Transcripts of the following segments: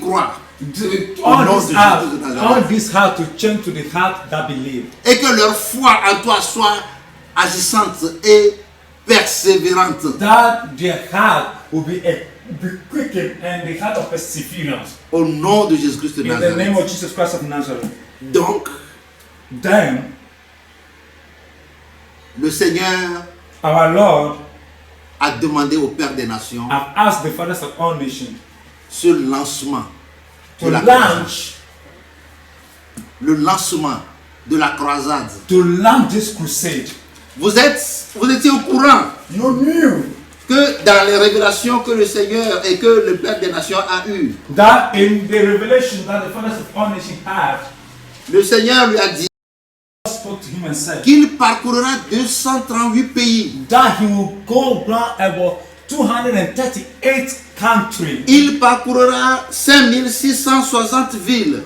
croient. All this heart to change to the heart that believe. Et que leur foi en toi soit agissante et persévérante. That their heart will be quickened and the heart of perseverance. Au nom de Jésus-Christ de In the name Nazareth. of Jesus Christ of Nazareth. Donc, Then le Seigneur our Lord a demandé au Père des Nations have asked the fathers of all nations ce lancement to de la croisade. launch Le lancement de la croisade. this crusade. Vous étiez au courant You knew que dans les révélations que le Seigneur et que le Père des Nations a eues, that in the revelation that the fathers of all nations had, le Seigneur lui a dit God spoke to him and said qu'il parcourra 238 pays. that he will go round about 238 countries, Il parcourra 5660 villes.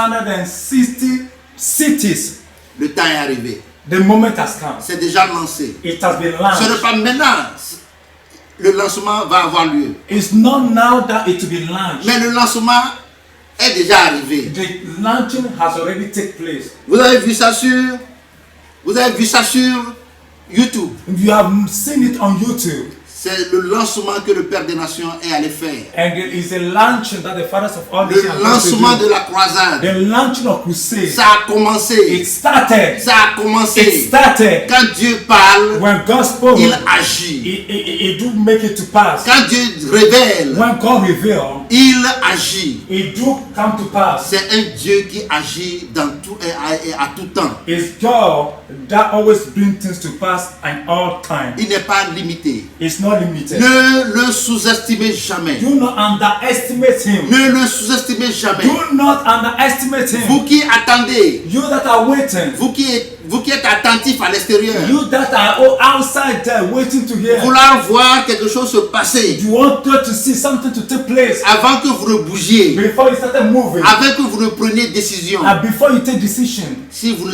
5,660 cities. Le temps est arrivé. The moment has come. C'est déjà lancé. It has been Ce n'est launched. pas maintenant. Le lancement va avoir lieu. It's not now that it will be launched. Mais le lancement est déjà arrivé. The launching has already taken place. Vous avez vu ça sur YouTube. You have seen it on YouTube. C'est le lancement que le Père des Nations est allé faire. And there is a launching that the fathers of all Le nations are going lancement to de do. la croisade. The launching of crusade. Ça a commencé. It started. Ça a It commencé. started Quand Dieu parle, when God spoke. il agit. He do make it to pass. Quand Dieu révèle, When God reveal, il agit. it do come to pass. C'est un Dieu qui agit dans tout et à tout temps. It's God that always brings things to pass in all time. Il n'est pas limité. It's not limited. Ne le sous-estimez jamais. Do not underestimate him. Ne le sous-estimez jamais. Do not underestimate him. Vous qui attendez, You that are waiting. vous qui êtes attentif à l'extérieur, You that are outside there waiting to hear. vouloir voir quelque chose se passer You wanted to see something to take place avant que vous ne bougiez, before you started moving. avant que vous ne preniez décision. And before you take decision. Si vous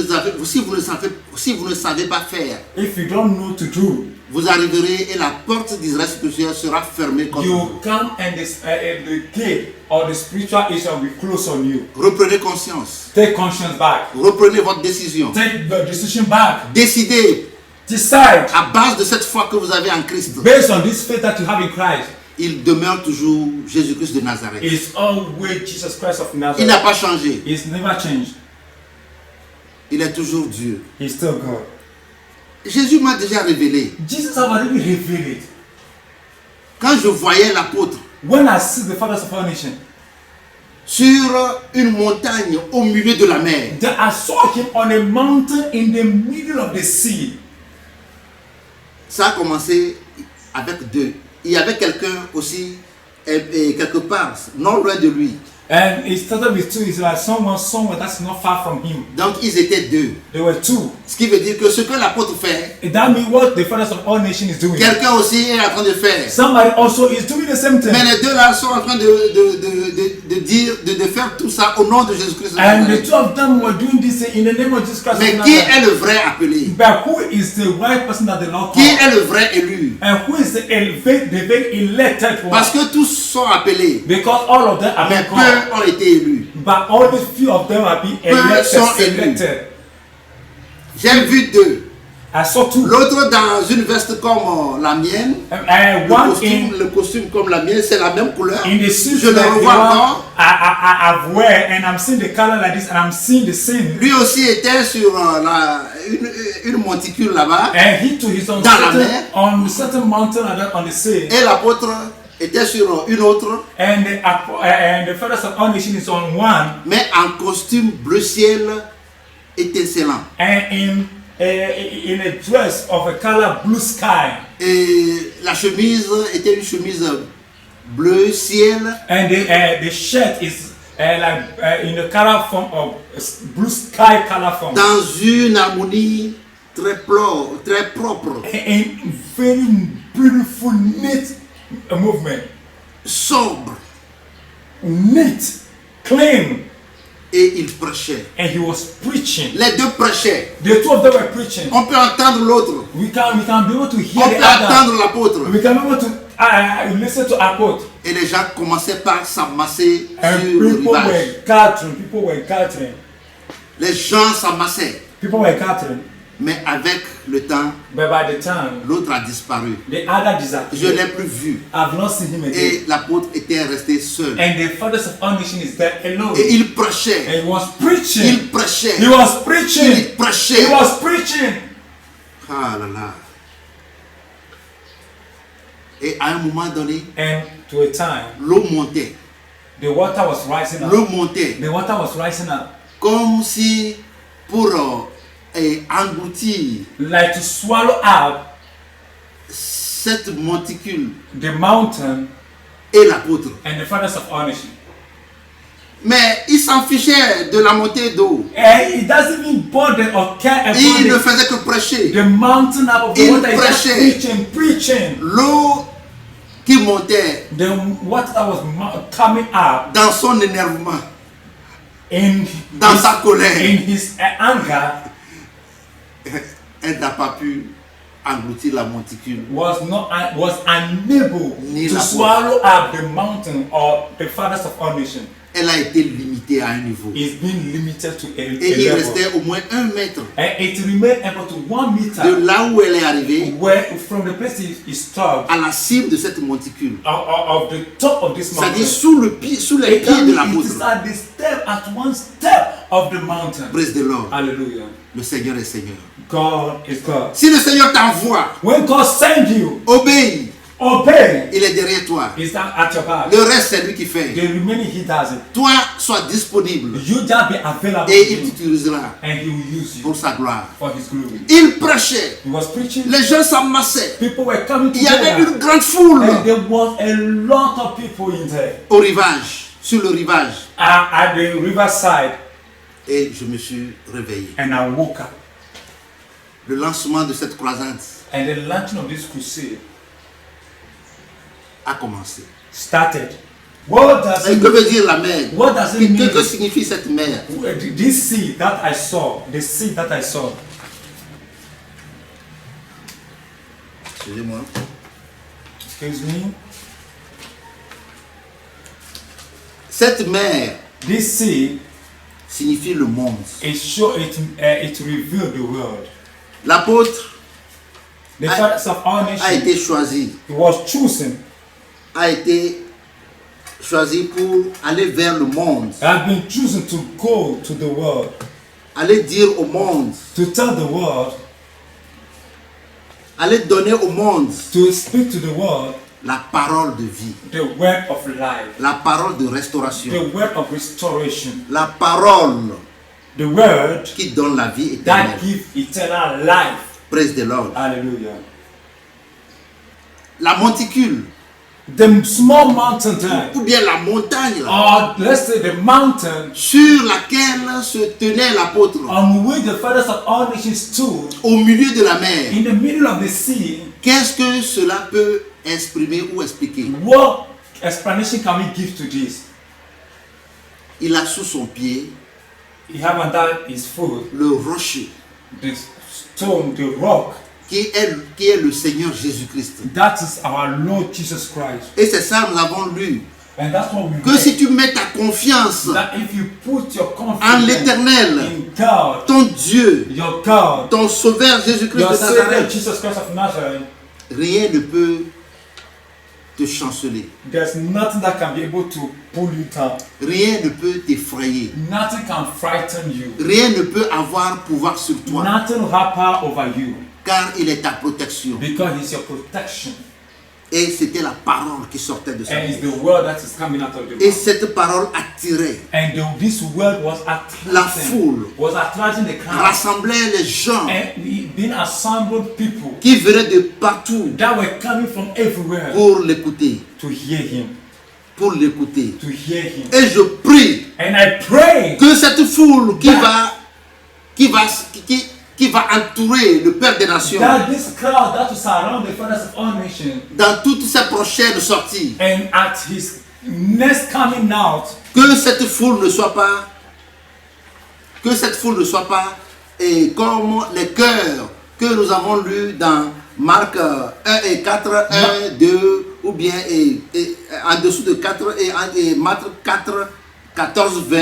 ne savez pas faire, If you don't know to do, vous arriverez et la porte d'Israël spirituel sera fermée contre vous. you come and the gate or the spiritual Israel will close on you. Reprenez conscience. Take conscience back. Reprenez votre décision. Take the decision back. Décidez Decide à base de cette foi que vous avez en Christ. based on this faith that you have in Christ. Il demeure toujours Jésus-Christ de Nazareth. It's always Jesus Christ of Il n'a Nazareth. pas changé. It's never changed. Il est toujours Dieu. He's still God. Jésus m'a déjà révélé. Jesus have already revealed it. Quand je voyais l'apôtre When I see the fathers of our nation, sur une montagne au milieu de la mer, that I saw him on a mountain in the middle of the sea. ça a commencé avec deux. Il y avait quelqu'un aussi quelque part, non loin de lui. And it started with two. It's like someone somewhere that's not far from him. Donc ils étaient deux. There were two. Ce qui veut dire que ce que l'apôtre fait, That means what the fathers of all nations is doing. quelqu'un aussi est en train de faire. Somebody also is doing the same thing. Mais les deux là sont en train de faire tout ça au nom de Jésus-Christ. And the two of them were doing this in the name of Jesus Christ. Mais of qui Nazareth. est le vrai appelé? But who is the right person that the Lord Qui called? est le vrai élu? And who is the very elected one? Parce que tous sont appelés, Because all of them are mais being called. peu ont été élus. But only few of them are being sont élus. selected. J'ai vu deux. I saw two. L'autre dans une veste comme la mienne. One in Le costume comme la mienne, c'est la même couleur. the suit Je le like the revois one encore. I've wear, and I'm seeing the color like this, and I'm seeing the same. Lui aussi était sur une monticule là-bas. And he too is on Dans la mer. certain mountain and on the sea. Et l'apôtre était sur une autre, And the fathers of all nations is on one, mais en costume bleu ciel étincelant. and in a dress of a color blue sky. Et la chemise était une chemise bleu ciel And the shirt is in the color form of blue sky color form. dans une harmonie très propre, A very beautiful, neat movement. sobre. Neat, clean. Et il prêchait. And he was preaching. Les deux prêchaient. The two of them were preaching. On peut entendre l'autre. We can be able to hear On the peut other. entendre l'apôtre. We can be able to listen to our quote. Et Et les gens commençaient par s'amasser And sur le people rivage. were gathering. People were gathering. Les gens s'amassaient. People were gathering. Mais avec le temps, But by the time l'autre a disparu. the other Je ne disappeared, l'ai plus vu. I've not seen him again. Et l'apôtre était resté seul. And the fathers of our nation is there alone. Et il prêchait. And he was preaching. Il prêchait. He was preaching. Il prêchait. He was preaching. Ah là là. Et à un moment donné, And to a time, l'eau montait. the water was rising up. L'eau montait. The water was rising up. Comme si pour engloutir Like to swallow up cette monticule the mountain et l'apôtre. and the fathers of our nation. Mais il s'en fichait de la montée d'eau. And he doesn't even bother or care about Il ne faisait que prêcher. the mountain up of the Il water. He just prêchait. preaching. L'eau qui montait The water that was coming up dans son énervement, in dans sa colère, in his anger elle n'a pas pu engloutir la monticule. was unable Ni to la swallow up the mountain or the fathers of our nation. Elle a été limitée à un niveau. It's been limited to a Et il level. restait au moins 1 mètre And it remained able to 1 de meter là où elle est arrivée where from the place he stopped à la cime de cette monticule. of the top of this mountain. C'est-à-dire sous les pieds de It l'apôtre. is at the step, at one step of the mountain. Praise the Lord. Hallelujah. Le Seigneur est Seigneur. God is God. Si le Seigneur t'envoie, When God sends you, obéis. obey. Il est derrière toi. Is that at your back? Le reste, c'est lui qui fait. The remaining he does it. Toi, sois disponible You just be available et to il him, t'utilisera and he will use you pour sa gloire. for his glory. Il prêchait. He was preaching. Les gens s'amassaient. People were coming Il y avait together. une grande foule And there was a lot of people in there. au rivage, sur le rivage. At the riverside, Et je me suis réveillé. and I woke up. Le lancement de cette croisade And the launching of this crusade a commencé. started. What does Et it que veut dire la mer? What does it mean? Que signifie cette mer? This sea that I saw, the sea that I saw. Excusez-moi. Excuse me. Cette mer This sea, signifie le monde. it revealed the world. L'apôtre The fathers of our a nation, été choisi. he was chosen, A été choisi pour aller vers le monde. have been chosen to go to the world, Aller dire au monde. to tell the world, Aller donner au monde to speak to the world la parole de vie. the word of life, La parole de restauration. the word of restoration, La parole the word qui donne la vie that éternelle. gives eternal life. Praise the Lord. Hallelujah. La monticule, The small mountain there, ou bien la montagne là, or let's say the mountain sur laquelle se tenait l'apôtre, on which the fathers of all nations stood au milieu de la mer. in the middle of the sea. Qu'est-ce que cela peut exprimer ou expliquer? What explanation can we give to this? Il a sous son pied He have under his foot le rocher the stone, the rock. qui est le Seigneur Jésus-Christ. That is our Lord Jesus Christ. Et c'est ça nous avons lu. And that's what we Que read. si tu mets ta confiance That if you put your en confidence l'Éternel, in God, ton Dieu, your God, ton Sauveur Jésus-Christ your de Savior Nazareth, Jesus Christ of Nazareth, rien ne peut te chanceler. there's nothing that can be able to pull you down. Rien ne peut t'effrayer. Nothing can frighten you. Rien ne peut avoir pouvoir sur toi. Nothing will have power over you Car il est ta protection. because He's your protection. Et c'était la parole qui sortait de sa And it's bouche. the word that is coming out of the Et mouth. cette parole attirait, And this word was La attracting, foule. the crowd. rassemblait les gens And being assembled people qui venaient de partout that were coming from everywhere pour l'écouter. to hear Him, Pour l'écouter. to hear Him. Et je prie And I pray que cette foule qui va entourer le Père des Nations that this crowd that will surround the fathers of all nations dans toutes ses prochaines sorties, and at His next coming out, que cette foule ne soit pas et comme les cœurs que nous avons lus dans Marc 1 et 4, 1, 2, ou bien en dessous de 4, et Matthieu 4, 14, 20,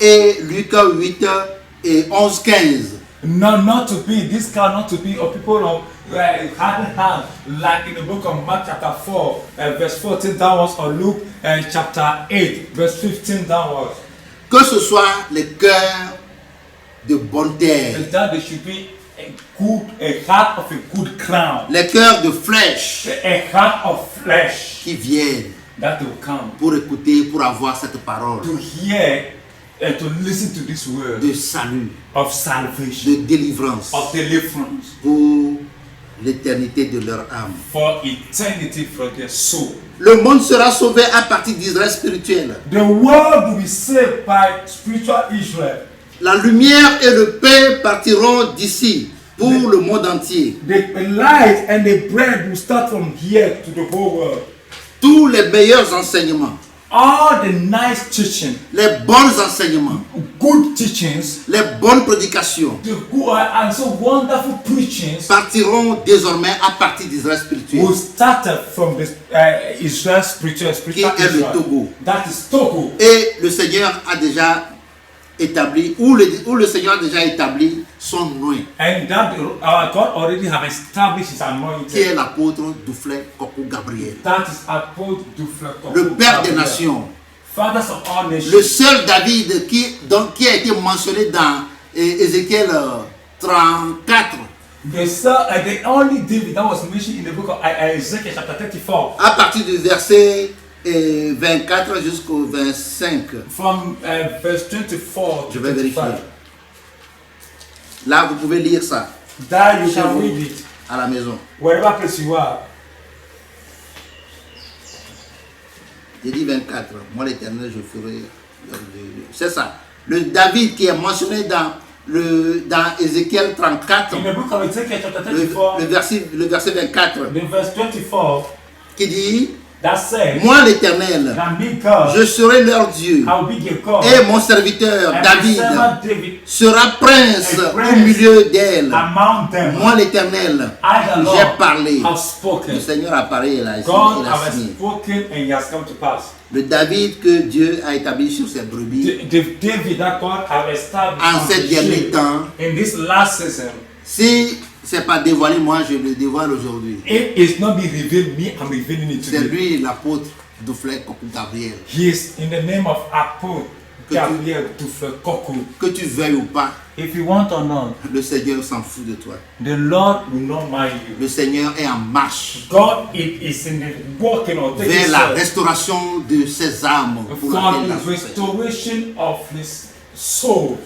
et Luc 8, et 11, 15. Not to be this kind, not to be of people of hand, like in the book of Mark chapter 4, verse 14 downwards, or Luke chapter 8, verse 15 downwards. Que ce soit les cœurs de bonne terre, And that there should be a heart of a good crown, les cœurs de flèche a heart of flesh qui viennent that will come pour écouter, pour avoir cette parole to hear and to listen to this word de salut, of salvation, de délivrance of deliverance, pour l'éternité de leur âme. for eternity for their soul. Le monde sera sauvé à partir d'Israël spirituel. The world will be saved by spiritual Israel. La lumière et le pain partiront d'ici pour le monde entier. The light and the bread will start from here to the whole world. Tous les meilleurs enseignements, All the nice teaching, les bons enseignements, good teachings, les bonnes prédications the good and so wonderful preachings partiront désormais à partir d'Israël spirituel. will start from the Israel spiritual Qui est le Israel. Togo. That is Togo. Et le Seigneur a déjà établi, ou le Seigneur a déjà établi son nom, And that our God already have established His qui est anointing. l'apôtre Duflet Koko Gabriel, That is Apostle Duflet, le Père des nations, fathers of all le nations. seul David qui a été mentionné dans Ézéchiel 34, The only David that was mentioned in the book of Ezekiel chapter 34. à partir du verset 24 jusqu'au 25. From verse 24 Je to vais vérifier. 25. Là, vous pouvez lire ça That you chez can vous, read it à la maison. wherever place you are. J'ai dit 24. Moi, l'Éternel, je ferai. C'est ça. Le David qui est mentionné dans Ézéchiel 34, In the book of Ezekiel chapter 34, le verset 24, the verse 24, qui dit: that says, Moi, l'Éternel, that me God, je serai leur Dieu, I will be their God, et mon serviteur and my David servant David sera prince A au prince milieu d'elle. among them. Moi, l'Éternel, I, the Lord, j'ai parlé. have Le spoken. Seigneur a parlé, il a God signé. has spoken and He has come to pass. Le David que Dieu a établi sur ses brebis The David that God has established en on ces the derniers sheep temps, in this last season, si c'est pas dévoilé, moi je le dévoile aujourd'hui. it is not be revealed me, I'm revealing it to C'est you. lui l'apôtre Duflet Koko Gabriel. He is in the name of Apo Gabriel Duflet Koku. Que tu veuilles ou pas, If you want or not, le Seigneur s'en fout de toi. the Lord will not mind you. Le Seigneur est en marche God is in the walking or taking vers la steps restauration de ses âmes pour for laquelle la the restoration of his soul.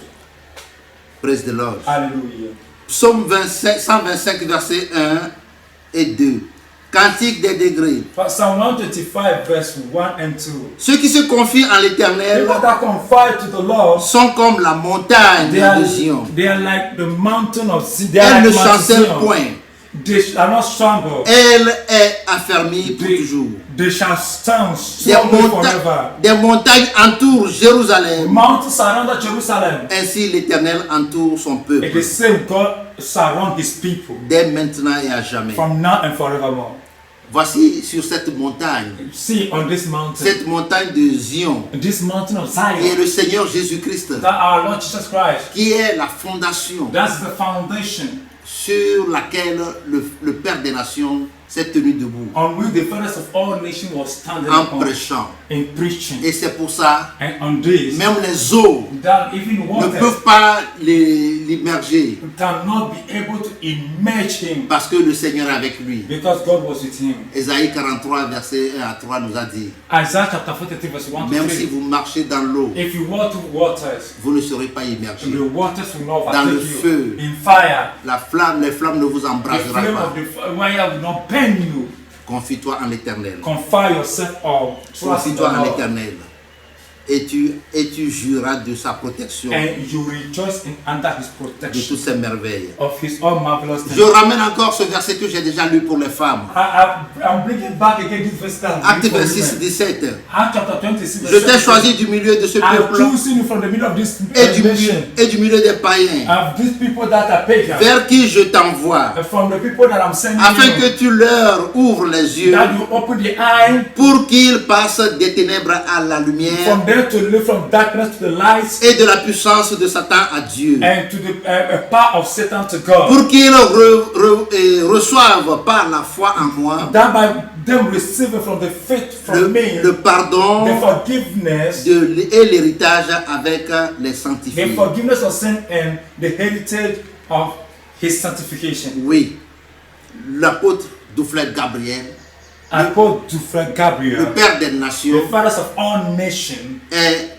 Praise the Lord. Hallelujah. Psaume 125, verset 1 et 2. Cantique des degrés. Psalm 125 verse 1 and 2. Ceux qui se confient en l'Éternel People that confide to the Lord, sont comme la montagne they de Zion. are like the mountain of Zion. They are Elle ne like Mount chancelle Zion. point. They are not stumble. Elle est affermie pour toujours. They shall stand Des, strong forever. des montagnes entourent Jérusalem. Mountains surround Jerusalem. Ainsi l'Éternel entoure son And peuple. the same God surround his people Dès maintenant et à jamais. from now and forevermore. Voici sur cette montagne. See on this mountain, Cette montagne de Zion. this mountain of Qui est Zion, le Seigneur Jésus-Christ. that our Lord Jesus Christ, Qui est la fondation that's the foundation sur laquelle le Père des Nations s'est tenu debout. on which the fathers of all nations was standing En upon prêchant. in preaching. Et c'est pour ça, And on this, même les eaux that even ne water peuvent pas l'immerger. cannot be able to immerse him Parce que le Seigneur est avec lui. because God was with him. Ésaïe 43, verset 1 à 3 nous a dit, Isaiah chapter 43 verse 1 to même si 3. vous marchez dans l'eau, If you walk through waters, vous ne serez pas immergé. the waters will not Dans le overtake feu. you. In fire, Les flammes ne vous the embraseront flame pas. of the fire will not burn you. Confie-toi en l'Éternel. Confide yourself or trust in the Confie-toi en Lord. l'Éternel. et tu jureras de sa protection, and you rejoice in under his de protection, toutes ses merveilles. of his all marvelous Je things. ramène encore ce verset que j'ai déjà lu pour les femmes. I'm bringing back again this verse that I Acte read for 26, women. 17. Acts chapter 26, Je verse t'ai 17. choisi du milieu de ce I've peuple chosen you from the middle of this nation, et du milieu des païens, of these people that are pagan, vers qui je t'envoie, and from the people that I'm sending afin you, que tu leur ouvres les yeux, that you open the eye pour qu'ils passent des ténèbres à la lumière from them to live from darkness to the light, et de la puissance de Satan à Dieu, and to the power of Satan to God. pour qu'ils reçoivent par la foi en moi That by them receiving from the faith from me, le pardon the forgiveness, et l'héritage avec les the sanctifiés. forgiveness of sin, and the heritage of his sanctification. Oui, l'apôtre Duflet Gabriel, Apostle Dufresne le Gabriel, Père des the nations, fathers of all nations, est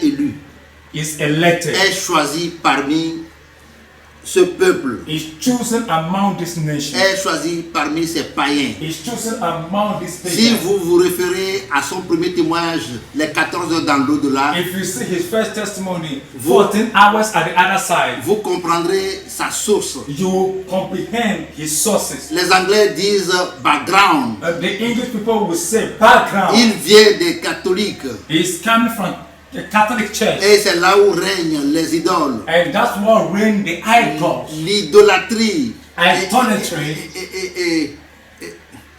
élu, is elected, est choisi parmi ce peuple, is chosen among this nation, est choisi parmi ces païens. is chosen among this Si nation. vous vous référez à son premier témoignage, les 14 heures dans l'au-delà, If you see his first testimony, 14 hours at the other side, vous comprendrez sa source. you comprehend his sources. Les Anglais disent background. The English people will say background. Il vient des catholiques He's coming from the Catholic Church, et c'est là où règnent les idoles. and that's what reign the idols. L'idolâtrie. Idolatry. Et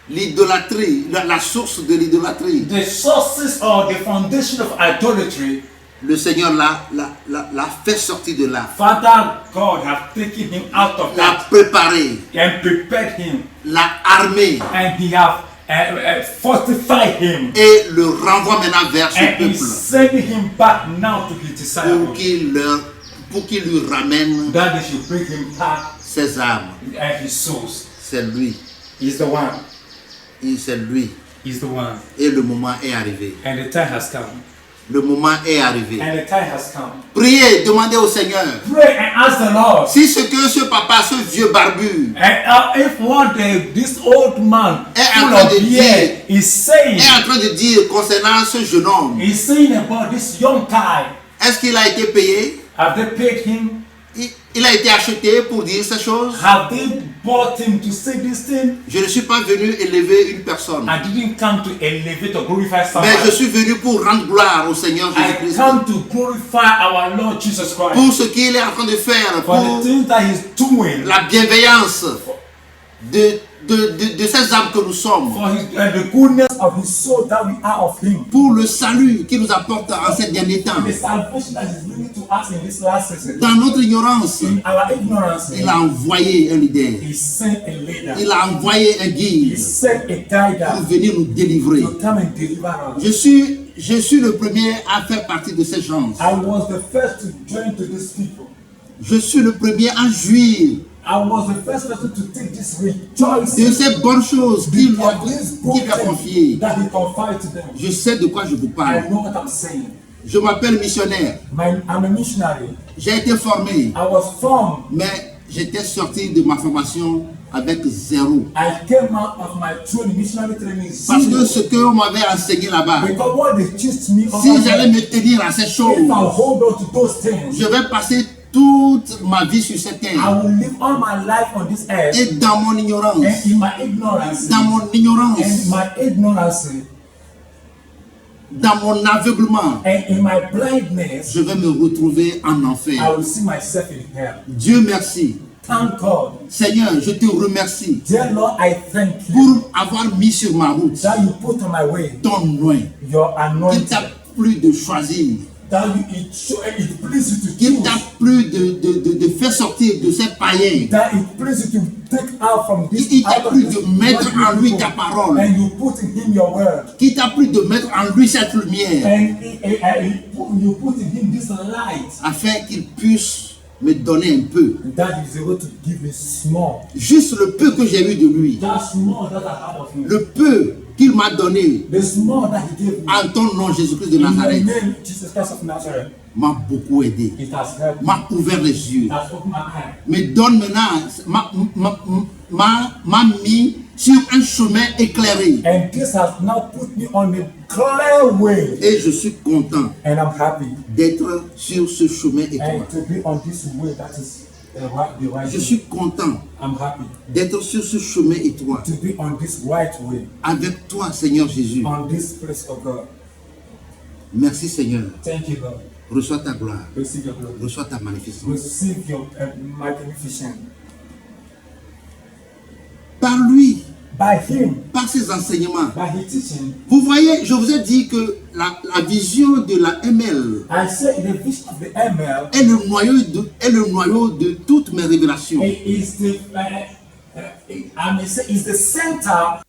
l'idolâtrie, la source de l'idolâtrie. The sources or the foundation of idolatry, Le Seigneur l'a fait sortir de là, Father God have taken him out of l'a that préparé, and prepared him, l'a armé and he have fortified him, et le renvoie maintenant vers ce and he's peuple sending him back now to his pour disciples, qu'il lui ramène that they should bring him back ses âmes. and his souls. C'est lui, He's the one. c'est lui. He's the one. Et le moment est arrivé. And the time has come. Le moment est arrivé. And the time has come. Priez, demandez au Seigneur. Pray and ask the Lord. Si ce que ce papa, ce vieux barbu, And if one day this old man est full en train of de beard is saying, est en train de dire concernant ce jeune homme, he's saying about this young guy, est-ce qu'il a été payé? have they paid him? Il a été acheté pour dire ces choses? Have they bought him to say this thing? Je ne suis pas venu élever une personne, I didn't come to elevate or glorify mais je someone. suis venu pour rendre gloire au Seigneur I Jésus-Christ come to glorify our Lord Jesus Christ pour ce qu'il est en train de faire, for the pour things that he's doing, la bienveillance de ces âmes que nous sommes, for his, the goodness of his soul that we are of him, pour le salut qu'il nous apporte en ces derniers temps. the salvation that is bringing to us in this last season. Dans notre ignorance, In our ignorance, il a envoyé un leader, he sent a leader. il a envoyé un He guide sent a guide pour venir nous délivrer. to come and deliver us. Je suis le premier à faire partie de ces gens. I was the first to join to these people. Je suis le premier à jouir I was the first person to take this de rejoicing ces bonnes choses qu'il of this good a confiées. thing that he confided to them. Je sais de quoi je vous I parle. know what I'm saying. Je m'appelle missionnaire. I'm a missionary. J'ai été formé, I was formed. mais j'étais sorti de ma formation avec zéro. I came out of my training, missionary training, Parce que zero. ce qu'on m'avait enseigné là-bas, Because what they teach me, si j'allais me tenir à ces choses, if I hold on to those things, je vais passer toute ma vie sur cette terre. I will live all my life on this earth. Et dans mon ignorance, And in my ignorance, dans mon ignorance, and my ignorance, dans mon aveuglement, and in my blindness, je vais me retrouver en I enfer. will see myself in hell. Dieu merci. Thank God. Seigneur, je te remercie Dear Lord, I thank you pour avoir mis sur ma route that you put on my way ton nom. your Il anointing, t'a plu de choisir. that it pleases you to Il choose, t'a plu de faire sortir de ces païens. that it pleases you to take out from this Il t'a out of plu this de mettre en lui people, ta parole. and you put in him your word, Qui t'a plu de mettre en lui cette lumière and you put in him this light, afin qu'il puisse me donner un peu. that is able to give me small, Juste le peu que j'ai eu de lui. that small that I have of him, Le peu qu'il m'a donné the small that he gave me. en ton nom Jésus-Christ de In the Nazareth name Jesus Christ of Nazareth, m'a beaucoup aidé. it has helped me. M'a ouvert les yeux. It has opened my eye. Me donne maintenant, m'a mis sur un chemin éclairé. And this has now put me on a clear way. Et je suis content And I'm happy. d'être sur ce chemin And étroit. to be on this way that is the right Je way. suis content I'm happy d'être sur ce chemin étroit. to be on this right way. Avec toi, Seigneur Jésus. On this place of God. Merci, Seigneur. Thank you, God. Reçois ta gloire. Receive your glory. Reçois ta magnificence. Receive your magnificence. Par lui, By Him, par ses enseignements. by His teaching, Vous voyez, je vous ai dit que la vision de la ML I say the vision of the ML est le noyau de toutes mes révélations. is the, I may say, is the center.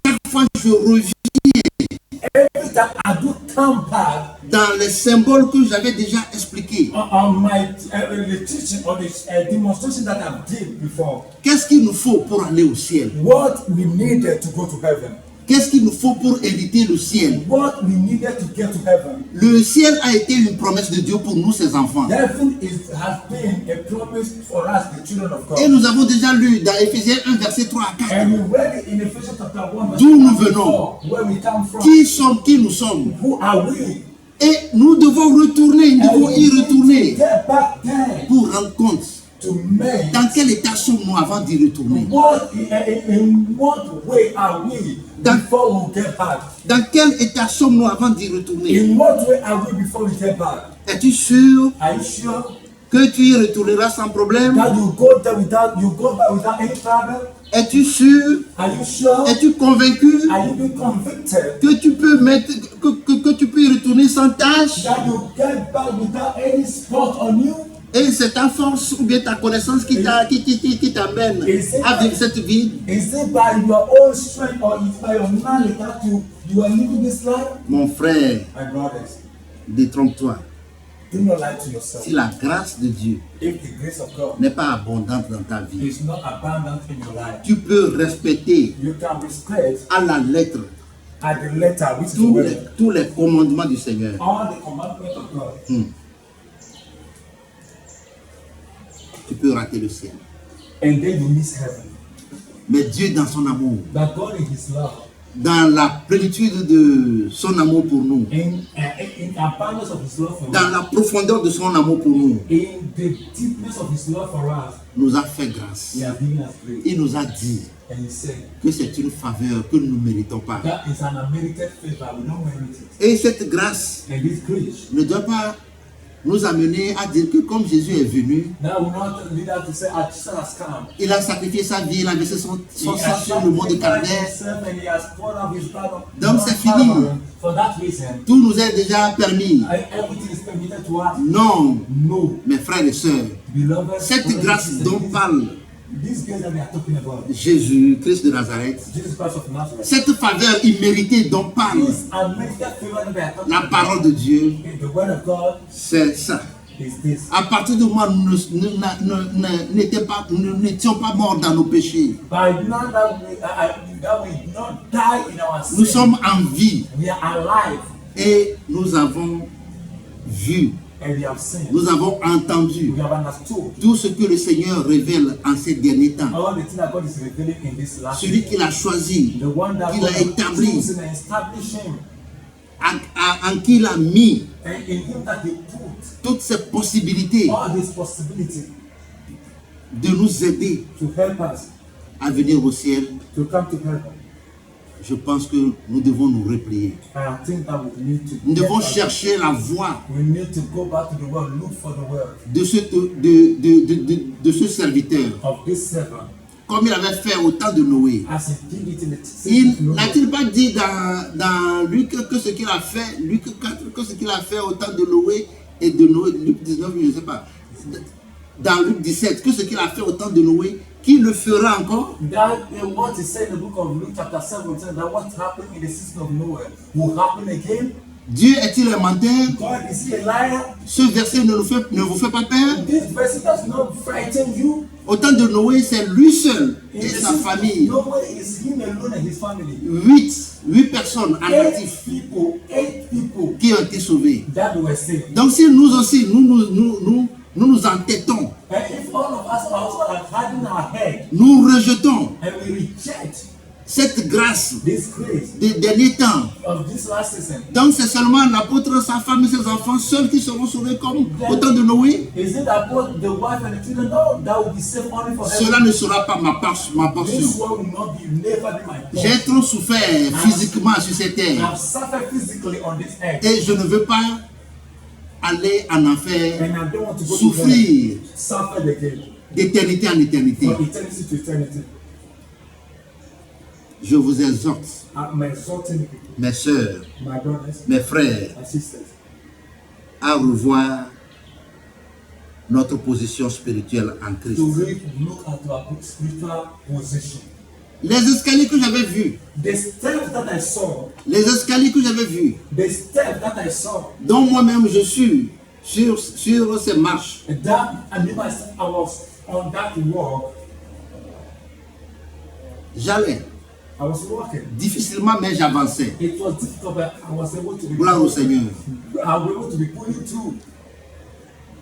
Chaque fois que je reviens Every time I do come back dans les symboles que j'avais déjà expliqués, on my the teaching or the demonstration that I did before, qu'est-ce qu'il nous faut pour aller au ciel? what we needed to go to heaven, Qu'est-ce qu'il nous faut pour hériter le ciel? what we needed to get to heaven. Le ciel a été une promesse de Dieu pour nous, ses enfants. Heaven has been a promise for us, the children of Et God. nous avons déjà lu dans Éphésiens 1, verset 3 à 4. And we read it in Ephesians chapter 1, verse D'où nous 4, venons? where we come from. Qui nous sommes? Who are we? Et nous devons retourner, nous And devons we y need to retourner get back there pour rendre compte to make dans quel état sommes-nous avant d'y retourner. in what way are we before we get back? Dans quel état sommes-nous avant d'y retourner? In what way are we before we get back? Es-tu sûr Are you sure que tu y retourneras sans problème? that you go there without any problem? Es-tu sûr? Are you sure? Es-tu convaincu Are you being convicted que tu peux que tu peux y retourner sans tâche? that you get back without any spot on you? Et c'est ta force ou bien ta connaissance qui t'amène à vivre cette vie? Is it by your own strength or is by your knowledge that you are living this life? Mon frère, My brothers, détrompe-toi. do not lie to yourself. Si la grâce de Dieu If the grace of God n'est pas abondante dans ta vie, is not abundant in your life, tu peux respecter you can respect à la lettre at the letter which is the word, tous les commandements du Seigneur. all the commandments of God, Tu peux rater le ciel. and then you miss heaven. Mais Dieu, dans son amour, But God in His love, dans la plénitude de son amour pour nous, in abundance of His love for dans us, la profondeur de son amour pour nous, in the deepness of His love for us, nous a fait grâce. He has given us grace. Il nous a dit And He said, que c'est une faveur que nous ne méritons pas. that is an unmerited favor, we don't merit it. Et cette grâce And this grace, ne doit pas nous amener à dire que comme Jésus est venu, now we not lead us to say, Jesus has come. il a sacrifié sa vie, il a versé son He sang has sur le monde sanctified carnel. himself and He has poured out His blood Donc, on c'est fini. Calvary. For that reason, Tout nous est déjà permis. everything is permitted to us. Non, No, mes frères et sœurs, beloved, cette brothers and grâce sisters, dont parle this grace that we are talking about, Jésus, Christ de Nazareth, Jesus Christ of Nazareth, cette faveur imméritée dont parle this unmerited favor that we are talking la about, parole de Dieu, the word of God c'est ça. is this. À partir du moment où nous n'étions pas morts dans nos péchés, By now that we not die in our nous sin, sommes en vie we are alive et nous avons vu, and we have seen. nous avons entendu We have understood tout ce que le Seigneur révèle en ces derniers temps. all the things that God is revealing in this last Celui year. qu'il a choisi, The one that qu'il God a has établi, chosen and established him, en qui il a mis and in him that He put toutes ces possibilités all this possibility de nous aider to help us à venir au ciel. to come to heaven. Je pense que nous devons nous replier. And I think that we need to Nous devons get back. chercher la voie We need to go back to the world, look for the word de ce serviteur, of this servant, comme il avait fait au temps de Noé. as He did it in the Il season of Noah. n'a-t-il pas dit dans Luc que ce qu'il a fait, Luc 4, que ce qu'il a fait au temps de Noé et de Noé, Luc 19, je ne sais pas, dans Luc 17, que ce qu'il a fait au temps de Noé, qu'il le fera encore? That what is said in the book of Luke chapter 17, that what happened in the season of Noah will happen again. Dieu est-il un menteur? God, is He a liar? Ce verset ne vous fait pas peur? This verse does not frighten you. Au temps de Noé, c'est lui seul In et the sa season famille. of Noah is him alone and his family. 8 personnes en actif 8 people qui ont été sauvées. that were saved. Donc si nous aussi, nous nous nous entêtons, And if all of us also are hiding our head nous rejetons and we reject cette grâce this grace des derniers temps. of this last season, Donc c'est seulement l'apôtre, sa femme et ses enfants seuls qui seront sauvés comme au temps de Noé. is it about the wife and the children? No, that will be saved only for Cela heaven. ne sera pas ma This portion. one will not be, never be my J'ai portion. trop souffert physiquement sur cette terre I've suffered physically on this earth, et je ne veux pas aller en enfer, and I don't want to go to souffrir hell, suffer again d'éternité en éternité. from eternity to eternity. Je vous exhorte, I'm exhorting people, mes sœurs, my brothers, mes frères, my sisters, à revoir notre position spirituelle en Christ. to really look at our spiritual position. Les escaliers que j'avais vus, The steps that I saw, les escaliers que j'avais vus, the steps that I saw, dont moi-même je suis sur ces marches, that and I was on that walk, j'allais I was walking. difficilement, mais j'avançais. It was difficult, but I was able to be Gloire au Seigneur. I was able to be pulling through.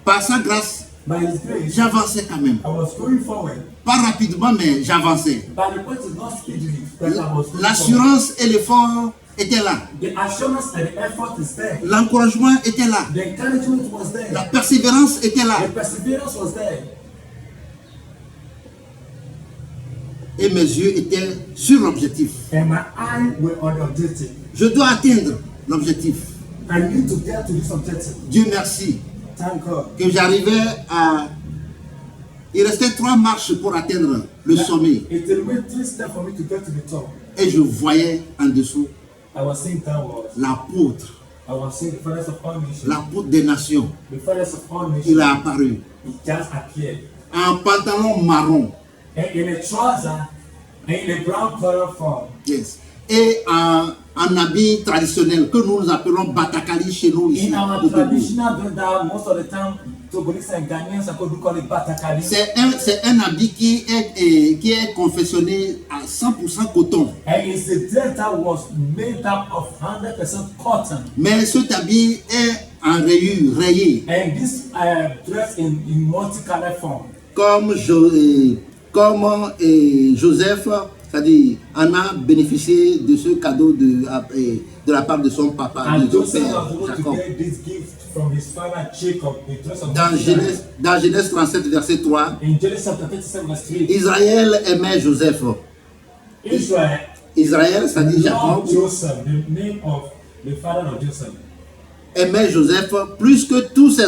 Par sa grâce, By His grace, j'avançais quand même. I was going forward. Pas rapidement, mais j'avançais. But the point is not speedily, but I was going forward. L'assurance et l'effort étaient là. The assurance and the effort is there. L'encouragement était là. The encouragement was there. La persévérance était là. The perseverance was there. Et mes yeux étaient sur l'objectif. And my eyes were on the objective. Je dois atteindre l'objectif. I need to get to this objective. Dieu merci Thank God. que j'arrivais à... Il restait 3 marches pour atteindre le sommet. It remained 3 steps for me to get to the top. Et je voyais en dessous I was seeing downwards. l'apôtre, I was seeing the fathers of all nations. l'apôtre des nations. The fathers of all Il nations. a apparu It just appeared. en pantalon marron, And in a trouser and in a brown color form. yes, et en habit traditionnel que nous appelons batakali chez nous ici In our au Togo. traditional brother, most of the time, Togolese and Ghanaians are going to call it Batakali. C'est un habit qui est confectionné à 100% coton. And it's a dress that was made up of 100% cotton. Mais cet habit est en rayure, rayé, And this dress in multicolored form. comme Joseph, c'est-à-dire, en a bénéficié de ce cadeau de la part de son papa, And de son Joseph père, was able to Jacob. get this gift from his father Jacob, the dress of Dans Genèse 37, verset 3, In Genesis chapter 37, verse 3, Israël aimait Joseph. Israel Israël, c'est-à-dire loved Jacob, Joseph, the name of the father of Joseph. aimait Joseph plus que tous ses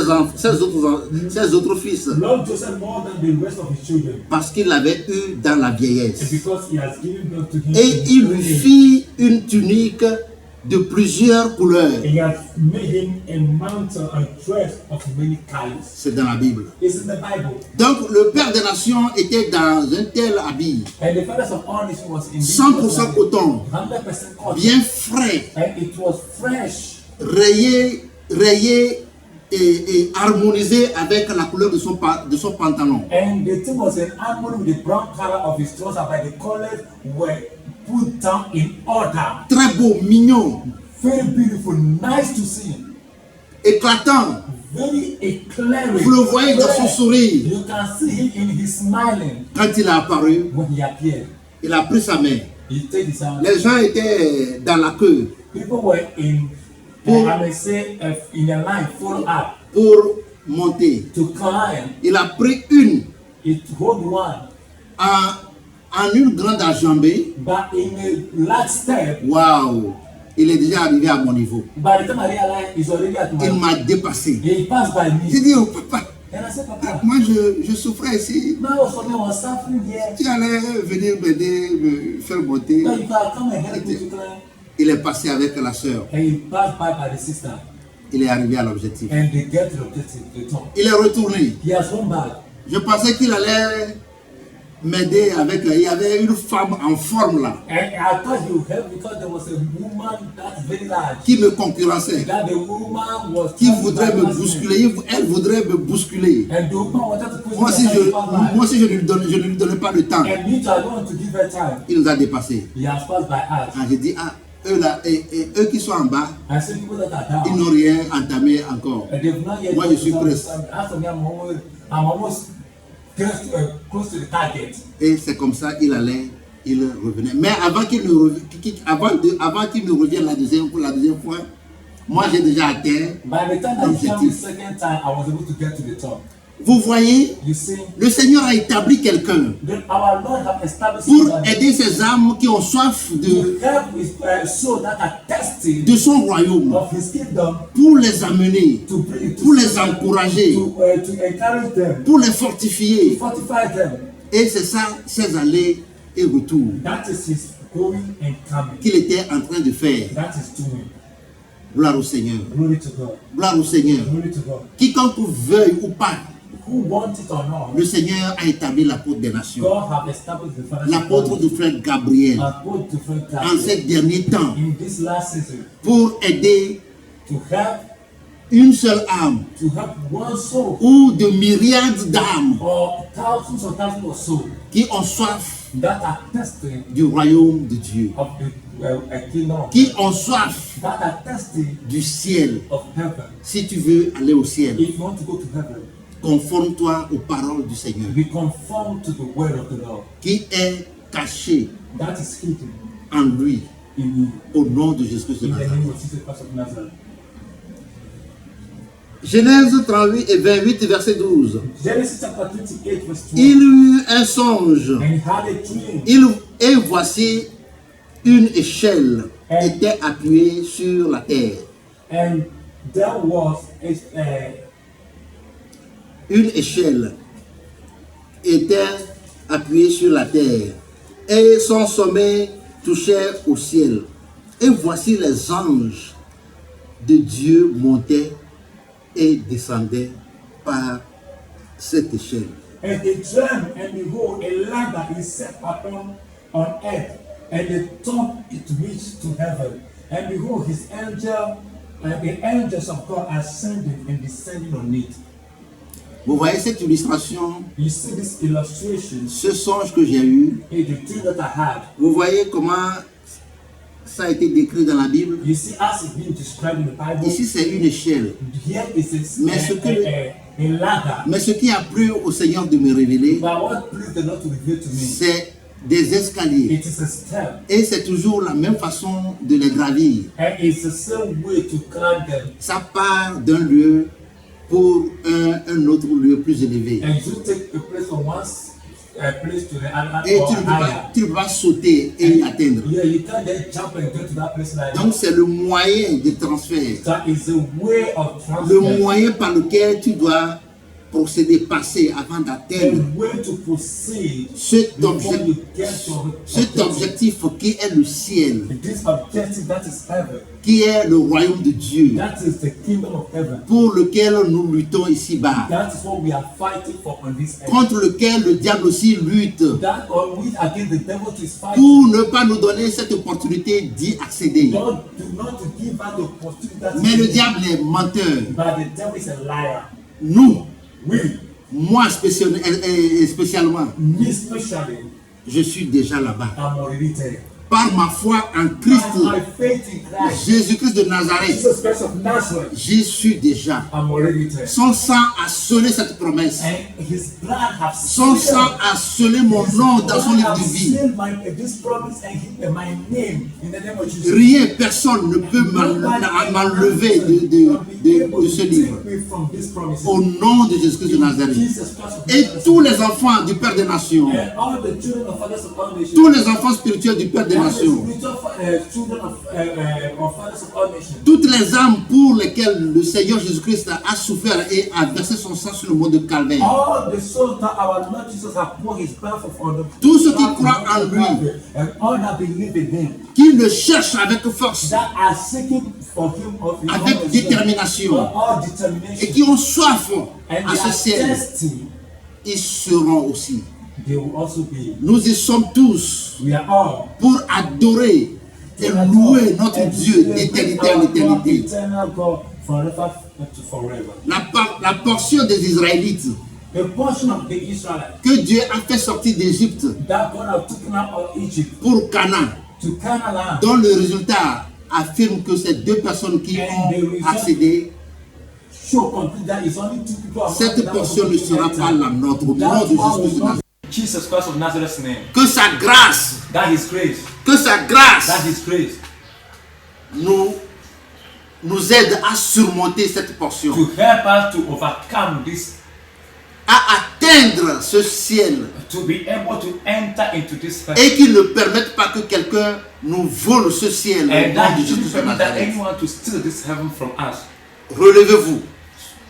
autres fils, Loved Joseph more than the rest of his children. parce qu'il l'avait eu dans la And vieillesse. because he has given birth to him, Et in il his lui old age. fit une tunique de plusieurs couleurs. He has made him a mantle and dress of many colors. C'est dans la Bible. It's in the Bible. Donc le Père des Nations était dans un tel habit, And the fathers of all nations was in this 100% coton, 100% cotton. bien frais, And it was fresh. rayé et harmonisé avec la couleur de son pantalon. And the thing was in harmony with the brown color of his trousers, but the colors were put down in order. Très beau, mignon, Very beautiful, nice to see. éclatant. Very eclairing. Vous le voyez dans son sourire. You can see him in his smiling Quand il a apparu, when he appeared. il a pris sa main. He take his hand. Les gens étaient dans la queue People were in, I may say, in a line, full up pour monter. to climb. Il a pris une It hold one, en une grande enjambée. but in a large step. Waouh! Il est déjà arrivé à mon niveau. By the time I realized, he's already at Il my. m'a dépassé. He passed by J'ai me, dit, oh papa, and I said, Papa, moi je souffrais ici. now I was suffering here. Tu allais venir m'aider, me faire monter. No, you can come and help me to climb. Il est passé avec la sœur. And he passed by the sister, Il est arrivé à l'objectif. and they get to the objective, the top. Il est retourné. He has come back. Je pensais qu'il allait m'aider avec... Il y avait une femme en forme là, And I thought he would help because there was a woman that's very large. qui me concurrençait, That the woman was qui trying to voudrait me bypass me. bousculer. Elle voudrait me bousculer. And the woman wanted to push Moi me si aside to pass by. moi, si je ne lui donnais pas de temps, And me too, I don't want to give her time. il nous a dépassés. He has passed by us. Ah, j'ai dit, ah, eux là, et eux qui sont en bas, I see people that are ils down. n'ont rien entamé encore. And they've not yet Moi, got je suis to presque. some- As for me, I'm almost close to the target. Et c'est comme ça qu'il allait, il revenait. Mais avant qu'il ne revienne pour la deuxième fois, moi j'ai déjà atteint. By the time that he came the l'objectif. second time, I was able to get to the top. Vous voyez, You see, le Seigneur a établi quelqu'un then our Lord have established pour somebody aider ces âmes qui ont soif to help his soul that are thirsty de son royaume, of his kingdom pour les amener, to bring to pour les encourager, to encourage them, pour les to fortifier. fortify them. Et c'est ça, ces allées et retours That is his going and coming. qu'il était en train de faire. That is doing. Gloire au Seigneur. Glory to God. Gloire au Seigneur. Glory to God. Quiconque veuille ou pas, Who want it or not, le Seigneur a établi l'apôtre des nations. God have established the fathership L'apôtre du frère Gabriel and put different en classes ces derniers temps in this last season pour aider to help une seule âme one soul ou de myriades d'âmes or thousands of souls qui ont soif that are thirsty du royaume de Dieu, of the kingdom of qui God, ont soif that are thirsty du ciel. of heaven. Si tu veux aller au ciel, If you want to go to heaven, conforme-toi aux paroles du Seigneur be conformed to the word of the Lord qui est caché that is hidden en lui in you. au nom de Jésus-Christ de In the Nazareth. name of Jesus Christ of Nazareth. Genèse 38 et 28, verset 12. Genesis chapter 28 verse 12. Il eut un songe. And he had a dream. Et voici une échelle était appuyée sur la terre. And there was Une échelle était appuyée sur la terre et son sommet touchait au ciel. Et voici les anges de Dieu montaient et descendaient par cette échelle. and he dreamed, and behold, a ladder is set upon on earth, and the top it reached to heaven. And behold, his angel, the angels of God ascending and descending on it. Vous voyez cette illustration, You see this illustration ce songe que j'ai eu. in the dream that I had. Vous voyez comment ça a été décrit dans la Bible. You see, as it's been described in the Bible, Ici, c'est une échelle. here is Mais ce que- a ladder. Mais ce qui a plu au Seigneur de me révéler, But what pleased the Lord to reveal to me, c'est des escaliers. it is a step, Et c'est toujours la même façon de les gravir. and it's the same way to climb them. Ça part d'un lieu pour un autre lieu plus élevé. And you take a place from one place to the other Et or higher. tu ne peux pas sauter et y atteindre. Yeah, you can't then jump and go to that place like that. Donc c'est le moyen de transfert. That is a way of Le transfer. moyen par lequel tu dois procéder, passer avant d'atteindre A way to proceed cet before you objectif, get your cet objectif qui est le ciel, This objective that is heaven. qui est le royaume de Dieu, That is the kingdom of heaven. pour lequel nous luttons ici-bas, That is what we are fighting for on this earth. contre lequel le diable aussi lutte, That or we against the devil is fighting. pour ne pas nous donner cette opportunité d'y accéder. God do not to give out the opportunity that Mais le is diable est menteur. but the devil is a liar. Nous, We, moi spécialement, me especially, je suis déjà là-bas. I'm already there. Par ma foi en By Christ, my faith in Christ, Jésus-Christ de Nazareth, Jesus Christ of Nazareth, j'y suis déjà. I'm already there. Son sang a scellé cette promesse. And his blood have Son sang a scellé mon nom dans son livre de vie. This promise and my name in the name of Jesus. Rien, personne ne peut m'enlever de ce livre. Au nom de Jésus-Christ de Nazareth. Et tous les enfants du Père des Nations, And all the children of fathers of all nations. tous les enfants spirituels du Père des And the Nations, spiritual children of fathers of all nations. toutes les âmes pour lesquelles le Seigneur Jésus-Christ a souffert et a versé son sang sur le mont de Calvaire. All the souls that our Lord Jesus has poured his breath on the Tous ceux qui croient en lui, and all that believe in him, qui le cherchent avec force that are seeking for him of his Avec own détermination. all et determination, qui ont soif and à they ce are ciel, thirsty, ils seront aussi. they will also be. Nous y sommes tous We are all pour adorer et louer notre Dieu d'éternité en éternité. Eternal God forever to forever. La portion des Israélites The portion of the Israelites que Dieu a fait sortir d'Égypte that God has taken out of Egypt pour Canaan, to Canaan. dont le résultat affirme que ces deux personnes qui ont accédé, Show complete that it's only two people among cette that portion ne were sera able to pas enter. la nôtre au nom That de one Jésus will de not Nazareth. Jesus Christ of Nazareth's name. Que sa grâce, That is grace. que sa grâce That is grace. nous aide à surmonter cette portion, To help us to overcome this, à atteindre ce ciel to be able to enter into this heaven. et qu'il ne permette pas que quelqu'un nous vole ce ciel au And nom that de he Jésus didn't de permit that Nazareth. anyone to steal this heaven from us. Relevez-vous,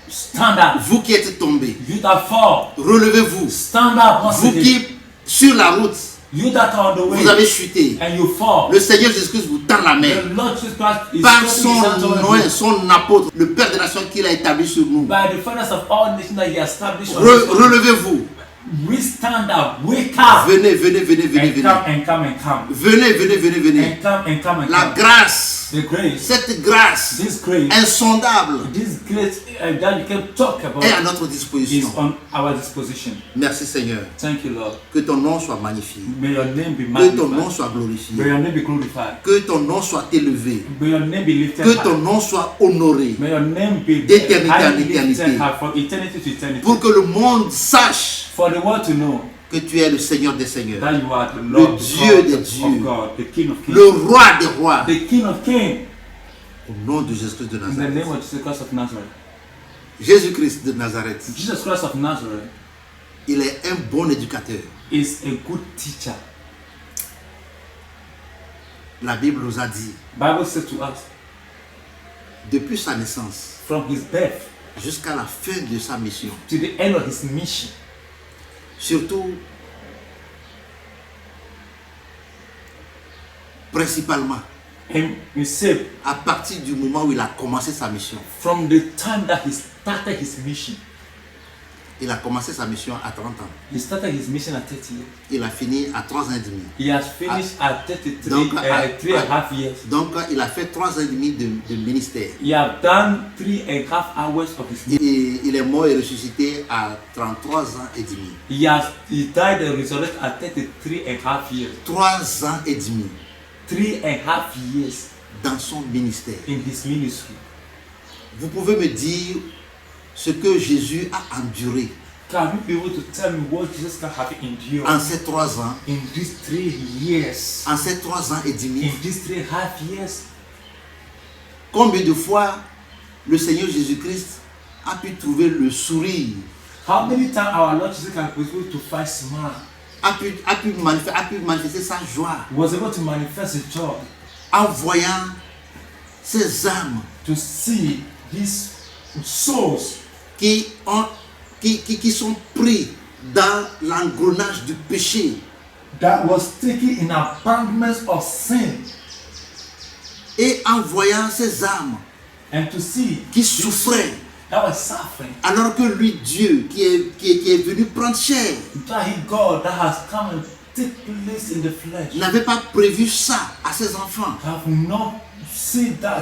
Stand up. vous qui êtes tombés, You that fall. relevez-vous, Stand up once vous again. qui sur la route You that are on the way vous avez chuté. and you fall. Le Seigneur Jésus-Christ vous tend la main. The Lord Jesus Christ is Par stretching his hand son toward Noé, you. son apôtre, le Père des nations qu'il a établi sur nous. By the fathers of all nations that he established on this earth. Relevez-vous. We stand up. Wake up. Venez, venez, venez, venez, And venez. come and come and come. Venez, venez, venez, venez. And come and come and La come. grâce, The grace. cette grâce This grace. insondable This grace that you can talk about est à notre is disposition. on our disposition. Merci Seigneur. Thank you, Lord. Que ton nom soit magnifié. May your name be Que ton nom magnified. soit May glorifié. your name be glorified. Que ton nom soit élevé. May your name be lifted Que ton high. nom soit honoré. May your name be D'éternité en highly éternité. lifted high from eternity to eternity. Pour que le monde sache For the world to know que tu es le Seigneur des seigneurs. that you are the Lord, the Dieu God des of dieux. God, the King of Kings, Le roi des rois. the King of Kings, Au nom de Jésus-Christ de in the Nazareth. name of Jesus Christ of Nazareth. Jésus-Christ de Nazareth. Jesus Christ of Nazareth Il est un bon éducateur. is a good teacher. La Bible nous a dit, Bible says to us, depuis sa naissance from his birth jusqu'à la fin de sa mission, to the end of his mission, surtout, principalement, and you say à partir du moment où il a commencé sa mission. from the time that he started his mission, Il a commencé sa mission à 30 ans. he started his mission at 30 years. Il a fini à 3 ans et demi. He has finished at 33, Donc, 3.5 years. Donc, il a fait 3 ans et demi de ministère. He has done 3.5 hours of his mission. Il est mort et ressuscité à 33 ans et demi. He died and resurrected at 33.5 years. 3 ans et demi 3.5 years dans son ministère. in his ministry. Vous pouvez me dire ce que Jésus a enduré Can you be able to tell me what Jesus Christ have endured en ces 3 ans, in these 3 years? en ces 3 ans et demi? In these 3.5 years, Combien de fois le Seigneur Jésus-Christ a pu trouver le sourire, how many times our Lord Jesus Christ was able to find smile, a pu manifester sa joie was able to manifest his joy, en voyant ces âmes to see these souls qui sont pris dans l'engrenage du péché that was taken in abandonment of sin, et en voyant ces âmes and to see qui souffraient that was suffering, alors que lui, Dieu, qui est venu prendre chair, that he God that has come and take place in the flesh, n'avait pas prévu ça à ses enfants. have not say that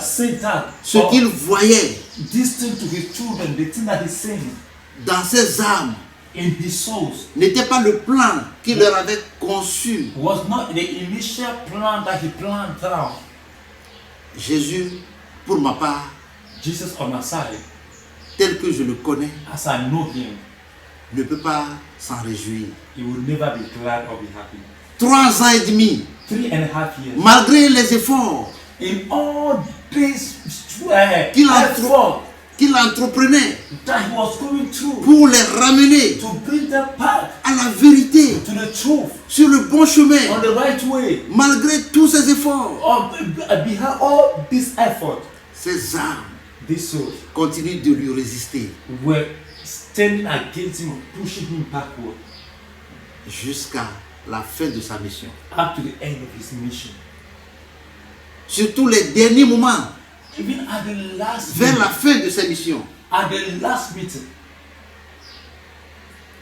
Ce or qu'il voyait this thing to his children, the thing that he's saying dans ses âmes in his souls n'était pas le plan qu'il leur avait conçu. was not the initial plan that he planned down. Jésus, pour ma part, Jesus on my side, tel que je le connais, as I know him, ne peut pas s'en réjouir. he will never be glad or be happy. 3 ans et demi, 3.5 years. malgré les efforts In all this Qu'il qu'il entreprenait that he was going through pour les ramener to bring them back à la vérité, to the truth, sur le bon chemin, on the right way, malgré tous ces efforts, or behind all this effort, ces âmes these souls continuent de lui résister were standing against him, pushing him backward jusqu'à la fin de sa mission. up to the end of his mission. Surtout les derniers moments, Even at the last vers meeting, la fin de sa mission, at the last meeting,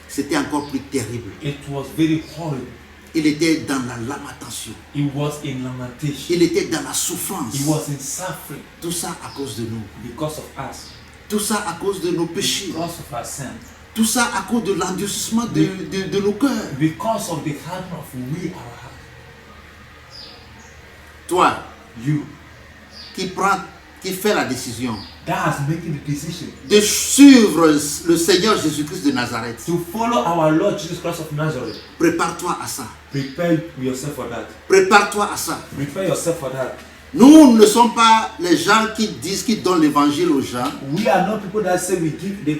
c'était encore plus terrible. it was very horrible. Il était dans la lamentation. He was in lamentation. Il était dans la souffrance. He was in suffering Tout ça à cause de nous. because of us, Tout ça à cause de nos péchés. because of our sin, Tout ça à cause de l'endurcissement de nos cœurs. because of the hardening of we our heart. toi You qui fait la décision that has making the decision de suivre le Seigneur Jésus-Christ de Nazareth, to follow our Lord Jesus Christ of Nazareth. prépare-toi à ça. Prepare yourself for that. Prépare-toi à ça. Prepare yourself for that. Nous ne sommes pas les gens qui disent qu'ils donnent l'évangile aux gens We are not people that say we give the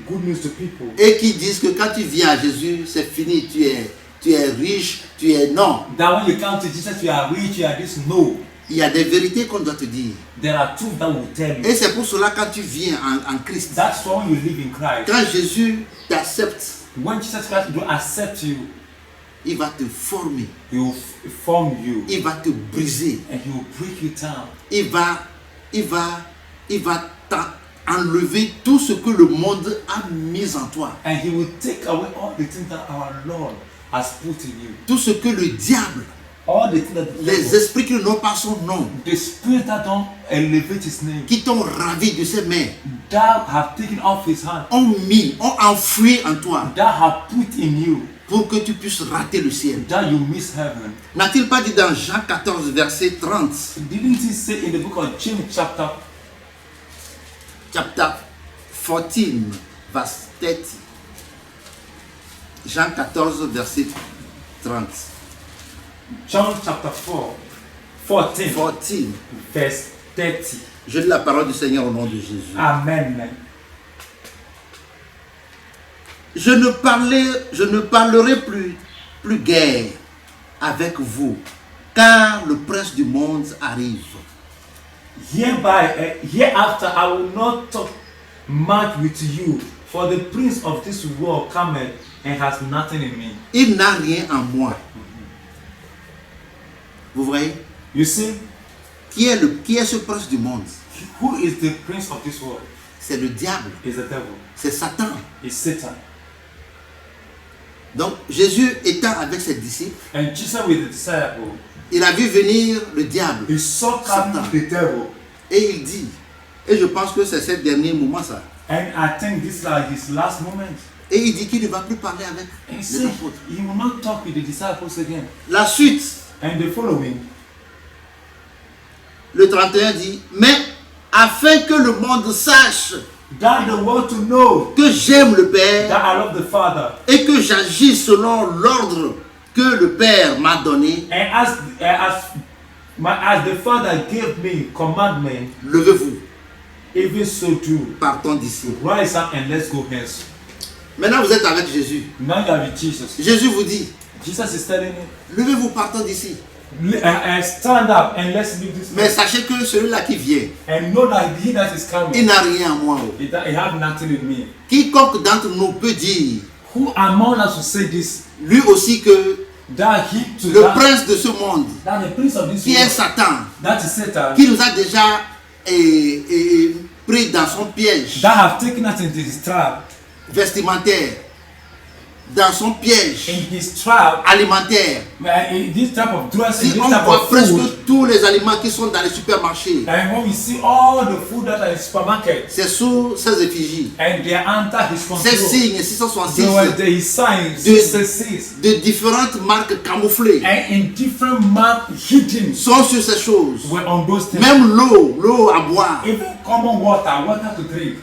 good news to people. et qui disent que quand tu viens à Jésus, c'est fini, tu es riche, tu es... Non, That when you come to Jesus, you are rich, you are this. No. il y a des vérités qu'on doit te dire. There are truths that will tell you. Et c'est pour cela quand tu viens en Christ, That's why when you live in Christ. quand Jésus t'accepte, When Jesus Christ will accept you, il va te former, He will form you il va te briser, and He will break you down. il va enlever tout ce que le monde a mis en toi, And He will take away all the things that our Lord has put in you. tout ce que le diable, All the things that les esprits qui n'ont pas son nom, the spirit that don't elevate His name, qui t'ont ravi de ses mains, that have taken off His hand, ont enfoui en toi that have put in you, pour que tu puisses rater le ciel. that you miss heaven. N'a-t-il pas dit dans Jean 14, verset 30, Didn't He say in the book of James chapter chapter 14, verse 30. Jean 14, verset 30. John chapter 14 14. verse 30. Je lis la parole du Seigneur au nom de Jésus. Amen. Je ne parlerai plus guère avec vous, car le prince du monde arrive. Hereafter I will not talk much with you, for the prince of this world cometh and has nothing in me. Il n'a rien en moi. Vous voyez? You see, Qui est ce prince du monde? who is the prince of this world? C'est le diable, Is the devil. c'est Satan. Is Satan. Donc Jésus étant avec ses disciples, And Jesus with the disciple, il a vu venir le diable he saw coming Satan. the devil. et il dit, et je pense que c'est ce dernier moment ça, And I think this is like his last moment. et il dit qu'il ne va plus parler avec And he les said apôtres. he will not talk with the disciples again. La suite, And the following, le 31 dit, mais afin que le monde sache that the world to know que j'aime le Père that I love the Father, et que j'agis selon l'ordre que le Père m'a donné, and as the Father gave me commandment, levez-vous, even so do. partons d'ici. Rise up and let's go hence. Maintenant vous êtes avec Jésus. Now you are with Jesus. Jésus vous dit, Jesus is telling you, levez-vous, partons d'ici. stand up and let's leave this Mais place. sachez que celui-là qui vient, And know that he that is il coming, n'a rien en moi. he have nothing in me. Quiconque d'entre nous peut dire, Who among us will say this? lui aussi, que That he to le that, prince de ce monde, that the prince of this qui est world, Satan, that is Satan, qui nous a déjà pris dans son piège that have taken us into his trap, vestimentaire, dans son piège in his trap, alimentaire. in this type of dressing, Si this on type voit of food, presque tous les aliments qui sont dans les supermarchés, and when we see all the food that are in supermarket, c'est sous ses effigies. and they are under his Ces control, signes they 666 were the signs, de- 666, de différentes marques camouflées and in different mark hidden sont sur ces choses. were on those things. Même l'eau à boire, Even common water to drink,